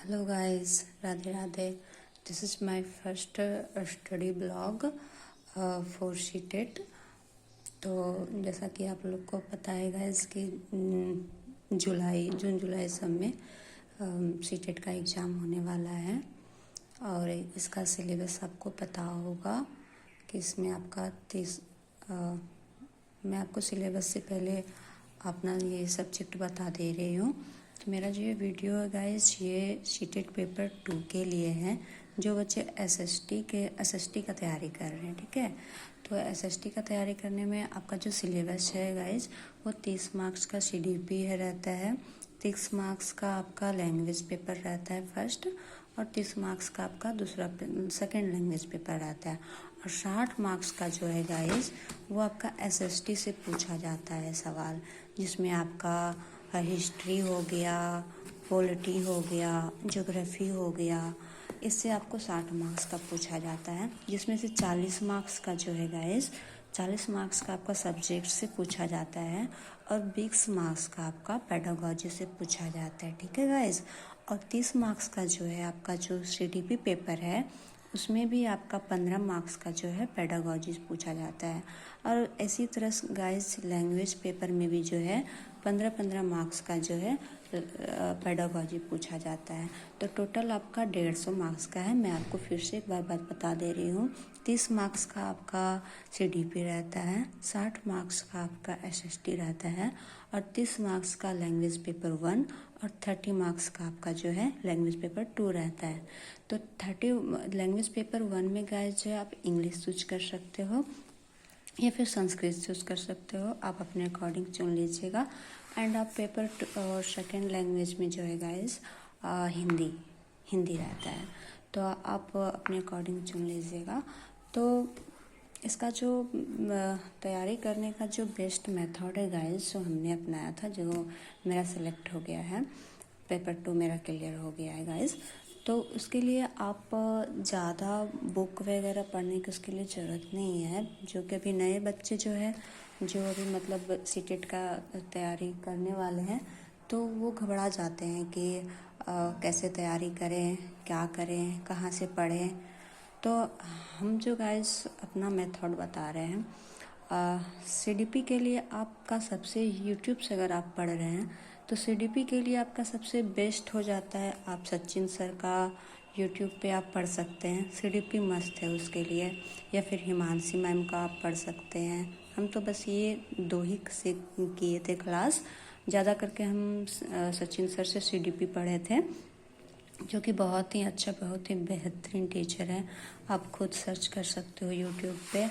Hello guys, Radhe Radhe. This is my first study blog for CTET. तो जैसा कि आप लोग को पता है गाइस कि जून जुलाई सब में सीटेट का एग्ज़ाम होने वाला है और इसका सिलेबस आपको पता होगा कि इसमें आपका मैं आपको सिलेबस से पहले अपना ये सब्जेक्ट बता दे रही हूँ। तो मेरा जो ये वीडियो है गाइस, ये सीटेट पेपर 2 के लिए है, जो बच्चे एसएसटी का तैयारी कर रहे हैं। ठीक है, तो एसएसटी का तैयारी करने में आपका जो सिलेबस है गाइस, वो 30 मार्क्स का सीडीपी है रहता है, 30 मार्क्स का आपका लैंग्वेज पेपर रहता है फर्स्ट, और 30 मार्क्स का आपका दूसरा सेकेंड लैंग्वेज पेपर रहता है, और 60 मार्क्स का जो है गाइस, वो आपका एसएसटी से पूछा जाता है सवाल, जिसमें आपका हिस्ट्री हो गया, पॉलिटी हो गया, ज्योग्राफी हो गया। इससे आपको 60 मार्क्स का पूछा जाता है, जिसमें से 40 मार्क्स का जो है गाइस, 40 मार्क्स का आपका सब्जेक्ट से पूछा जाता है, और 20 मार्क्स का आपका पेडागोजी से पूछा जाता है। ठीक है गाइस, और 30 मार्क्स का जो है आपका जो सीडीपी पेपर है, उसमें भी आपका 15 मार्क्स का जो है पेडागोजी पूछा जाता है। और इसी तरह गाइस लैंग्वेज पेपर में भी जो है 15-15 मार्क्स का जो है पेडागोजी पूछा जाता है। तो टोटल आपका 150 मार्क्स का है। मैं आपको फिर से एक बार बात बता दे रही हूँ। 30 मार्क्स का आपका सीडीपी रहता है, 60 मार्क्स का आपका एसएसटी रहता है, और 30 मार्क्स का लैंग्वेज पेपर 1 और 30 मार्क्स का आपका जो है लैंग्वेज पेपर 2 रहता है। तो 30 लैंग्वेज पेपर 1 में गाइस जो है आप इंग्लिश चूज कर सकते हो या फिर संस्कृत चूज कर सकते हो, आप अपने अकॉर्डिंग चुन लीजिएगा। एंड आप पेपर और सेकेंड लैंग्वेज में जो है गाइस हिंदी रहता है, तो आप अपने अकॉर्डिंग चुन लीजिएगा। तो इसका जो तैयारी करने का जो बेस्ट मेथड है गाइस, जो हमने अपनाया था, जो मेरा सिलेक्ट हो गया है, पेपर 2 मेरा क्लियर हो गया है गाइस। तो उसके लिए आप ज़्यादा बुक वगैरह पढ़ने की उसके लिए ज़रूरत नहीं है। जो कि अभी नए बच्चे जो है, जो अभी मतलब सीटेट का तैयारी करने वाले हैं, तो वो घबरा जाते हैं कि कैसे तैयारी करें, क्या करें, कहाँ से पढ़ें। तो हम जो गाइस अपना मेथड बता रहे हैं, सीडीपी के लिए आपका सबसे यूट्यूब से अगर आप पढ़ रहे हैं तो सीडीपी के लिए आपका सबसे बेस्ट हो जाता है, आप सचिन सर का यूट्यूब पे आप पढ़ सकते हैं, सीडीपी मस्त है उसके लिए। या फिर हिमांशी मैम का आप पढ़ सकते हैं। हम तो बस ये 2 ही से किए थे क्लास, ज़्यादा करके हम सचिन सर से सीडीपी पढ़े थे, जो कि बहुत ही अच्छा, बहुत ही बेहतरीन टीचर है। आप खुद सर्च कर सकते हो यूट्यूब पे।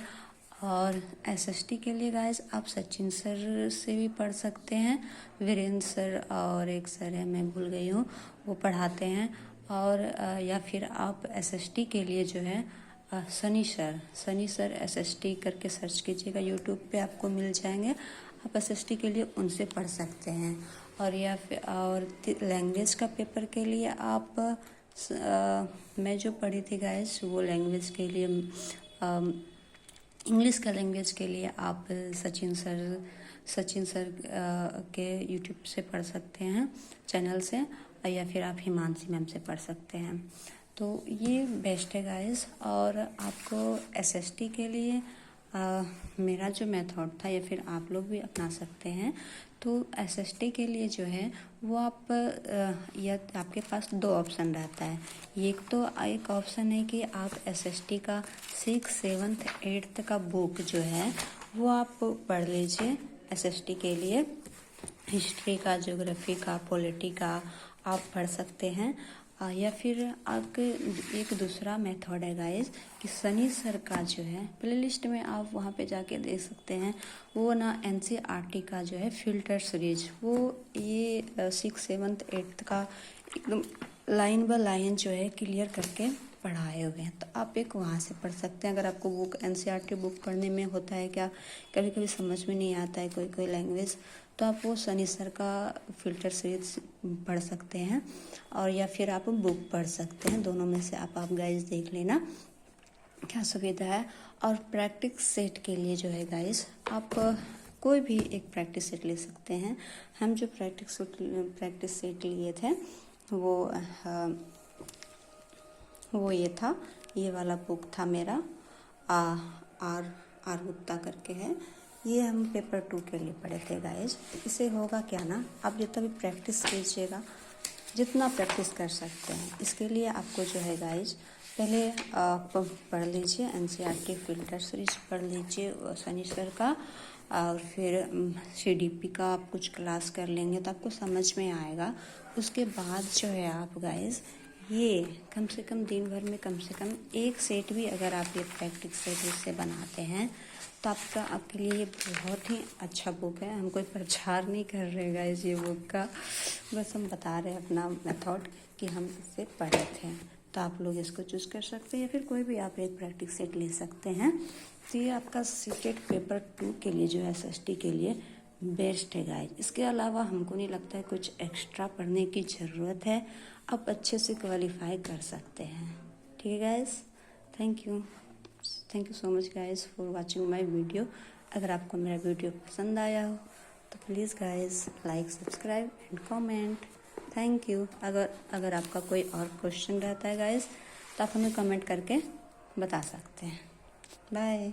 और एसएसटी के लिए गाइस आप सचिन सर से भी पढ़ सकते हैं, वीरेंद्र सर और एक सर है, मैं भूल गई हूँ, वो पढ़ाते हैं। और या फिर आप एसएसटी के लिए जो है सनी सर एसएसटी करके सर्च कीजिएगा, यूट्यूब पे आपको मिल जाएंगे। आप एसएसटी के लिए उनसे पढ़ सकते हैं। और या फिर और लैंग्वेज का पेपर के लिए आप मैं जो पढ़ी थी गाइस, वो लैंग्वेज के लिए इंग्लिश का लैंग्वेज के लिए आप सचिन सर के यूट्यूब से पढ़ सकते हैं, चैनल से, या फिर आप हिमांशी मैम से पढ़ सकते हैं। तो ये बेस्ट है गाइस। और आपको एसएसटी के लिए मेरा जो मेथड था, या फिर आप लोग भी अपना सकते हैं। तो एसएसटी के लिए जो है वो आप या आपके पास 2 ऑप्शन रहता है। एक ऑप्शन है कि आप एसएसटी का 6th 7th 8th का बुक जो है वो आप पढ़ लीजिए। एसएसटी के लिए हिस्ट्री का, ज्योग्राफी का, पॉलिटी का आप पढ़ सकते हैं। या फिर आपके एक दूसरा मेथड है गाइस कि सनी सर का जो है प्लेलिस्ट में आप वहाँ पे जाके देख सकते हैं, वो ना एनसीईआरटी का जो है फिल्टर सीरीज, वो ये 6th 7th 8th का एकदम लाइन बाय लाइन जो है क्लियर करके पढ़ाए हुए हैं। तो आप एक वहाँ से पढ़ सकते हैं। अगर आपको बुक एनसीईआरटी बुक पढ़ने में होता है क्या, कभी कभी समझ में नहीं आता है कोई लैंग्वेज, तो आप वो सनी सर का फिल्टर सीरीज पढ़ सकते हैं, और या फिर आप बुक पढ़ सकते हैं। दोनों में से आप गाइस देख लेना क्या सुविधा है। और प्रैक्टिस सेट के लिए जो है गाइस, आप कोई भी एक प्रैक्टिस सेट ले सकते हैं। हम जो प्रैक्टिस सेट लिए थे, वो ये था, ये वाला बुक था मेरा, आर गुप्ता करके है। ये हम पेपर 2 के लिए पढ़े थे गाइज। इससे होगा क्या ना, आप जितना भी प्रैक्टिस कीजिएगा, जितना प्रैक्टिस कर सकते हैं, इसके लिए आपको जो है गाइज पहले आप पढ़ लीजिए NCERT फिल्टर सीरीज पढ़ लीजिए सनी सर का, और फिर CDP का आप कुछ क्लास कर लेंगे तो आपको समझ में आएगा। उसके बाद जो है आप गाइज ये कम से कम दिन भर में कम से कम 1 सेट भी अगर आप ये प्रैक्टिस सेट इससे बनाते हैं तो आपके लिए ये बहुत ही अच्छा बुक है। हम कोई प्रचार नहीं कर रहे गाइस ये बुक का, बस हम बता रहे हैं अपना मेथड कि हम इससे पढ़े थे। तो आप लोग इसको चूज़ कर सकते हैं या फिर कोई भी आप एक प्रैक्टिस सेट ले सकते हैं। तो ये आपका सीटेट पेपर 2 के लिए जो है SST के लिए बेस्ट है गाइज। इसके अलावा हमको नहीं लगता है कुछ एक्स्ट्रा पढ़ने की ज़रूरत है, आप अच्छे से क्वालिफाई कर सकते हैं। ठीक है guys, thank you so much guys for watching my video. अगर आपको मेरा वीडियो पसंद आया हो तो please guys like, subscribe and comment. Thank you. अगर आपका कोई और क्वेश्चन रहता है गाइज तो आप हमें कमेंट करके बता सकते हैं। बाय।